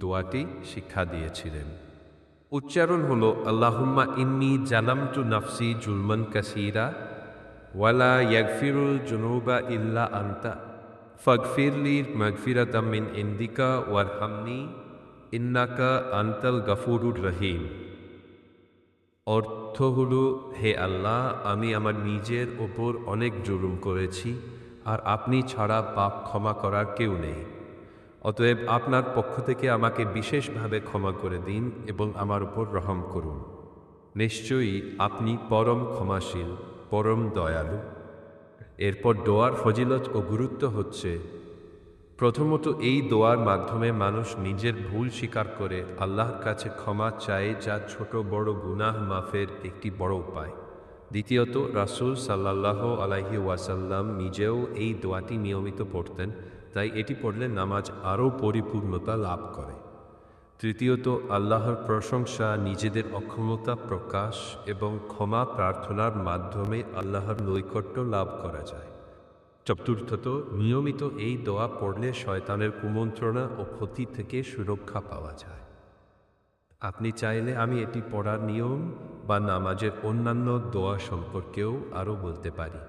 দোয়াটি শিক্ষা দিয়েছিলেন। উচ্চারণ হলো আল্লাহুম্মা ইন্নী জালামতু নাফসি জুলমান কাসীরা ওয়ালা ইয়াগফিরুল যুনুবা ইল্লা আনতা ফাগফিরলি মাগফিরাতাম মিন ইনদিকা ওয়ারহামনি ইন্নাকা আনতাল গাফুরুর রহিম। অর্থ হলো, হে আল্লাহ, আমি আমার নিজের ওপর অনেক জুলুম করেছি, আর আপনি ছাড়া পাপ ক্ষমা করার কেউ নেই। অতএব আপনার পক্ষ থেকে আমাকে বিশেষভাবে ক্ষমা করে দিন এবং আমার উপর রহম করুন। নিশ্চয়ই আপনি পরম ক্ষমাশীল, পরম দয়ালু। এরপর দোয়ার ফজিলত ও গুরুত্ব হচ্ছে, প্রথমত এই দোয়ার মাধ্যমে মানুষ নিজের ভুল স্বীকার করে আল্লাহর কাছে ক্ষমা চায়, যা ছোট বড় গুনাহ মাফের একটি বড় উপায়। দ্বিতীয়ত, রাসূল সাল্লাল্লাহু আলাইহি ওয়াসাল্লাম নিজেও এই দোয়াটি নিয়মিত পড়তেন, তাই এটি পড়লে নামাজ আরও পরিপূর্ণতা লাভ করে। তৃতীয়ত, আল্লাহর প্রশংসা, নিজেদের অক্ষমতা প্রকাশ এবং ক্ষমা প্রার্থনার মাধ্যমে আল্লাহর নৈকট্য লাভ করা যায়। চতুর্থত, নিয়মিত এই দোয়া পড়লে শয়তানের কুমন্ত্রণা ও ক্ষতি থেকে সুরক্ষা পাওয়া যায়। আপনি চাইলে আমি এটি পড়ার নিয়ম বা নামাজের অন্যান্য দোয়া সম্পর্কেও আরও বলতে পারি।